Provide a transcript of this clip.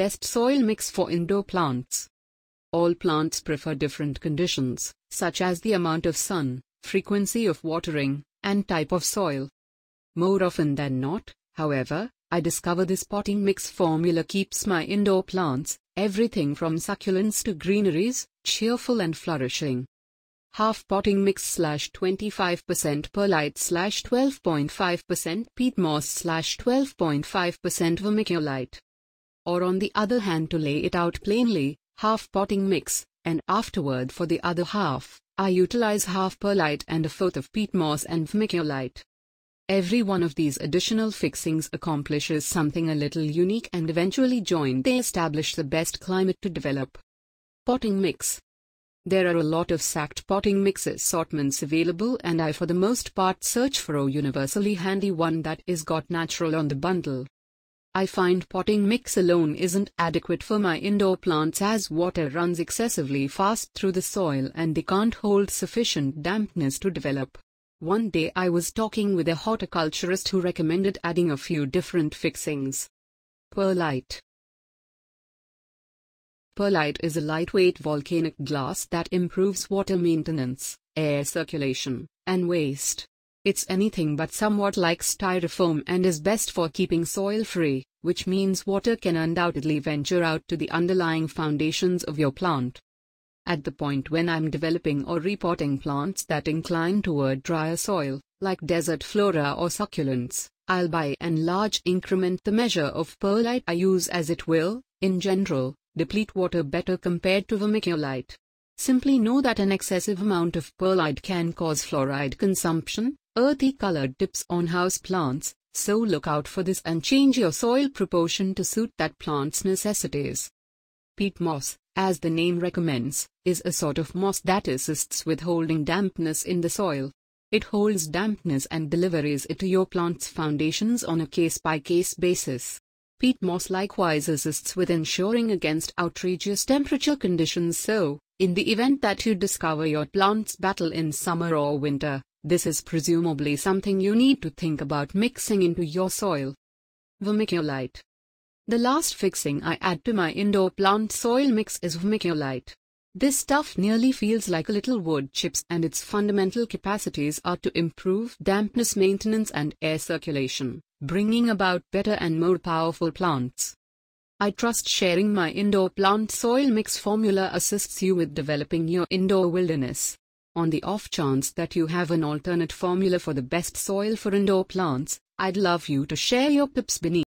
best soil mix for indoor plants. All plants prefer different conditions, such as the amount of sun, frequency of watering, and type of soil. More often than not, however, I discover this potting mix formula keeps my indoor plants, everything from succulents to greeneries, cheerful and flourishing. Half potting mix /25% perlite /12.5% peat moss /12.5% vermiculite. Or on the other hand, to lay it out plainly, half potting mix, and afterward for the other half, I utilize half perlite and a fourth of peat moss and vermiculite. Every one of these additional fixings accomplishes something a little unique, and eventually joined they establish the best climate to develop. Potting mix. There are a lot of sacked potting mix assortments available, and I for the most part search for a universally handy one that is got natural on the bundle. I find potting mix alone isn't adequate for my indoor plants, as water runs excessively fast through the soil and they can't hold sufficient dampness to develop. One day I was talking with a horticulturist who recommended adding a few different fixings. Perlite. Perlite is a lightweight volcanic glass that improves water maintenance, air circulation, and waste. It's anything but somewhat like styrofoam and is best for keeping soil free, which means water can undoubtedly venture out to the underlying foundations of your plant. At the point when I'm developing or repotting plants that incline toward drier soil, like desert flora or succulents, I'll buy and large increment the measure of perlite I use, as it will, in general, deplete water better compared to vermiculite. Simply know that an excessive amount of perlite can cause fluoride consumption, earthy colored tips on house plants, so look out for this and change your soil proportion to suit that plant's necessities. Peat moss, as the name recommends, is a sort of moss that assists with holding dampness in the soil. It holds dampness and delivers it to your plant's foundations on a case-by-case basis. Peat moss likewise assists with ensuring against outrageous temperature conditions, so, in the event that you discover your plants battle in summer or winter, this is presumably something you need to think about mixing into your soil. Vermiculite. The last fixing I add to my indoor plant soil mix is vermiculite. This stuff nearly feels like a little wood chips, and its fundamental capacities are to improve dampness maintenance and air circulation, bringing about better and more powerful plants. I trust sharing my indoor plant soil mix formula assists you with developing your indoor wilderness. On the off chance that you have an alternate formula for the best soil for indoor plants, I'd love you to share your tips beneath.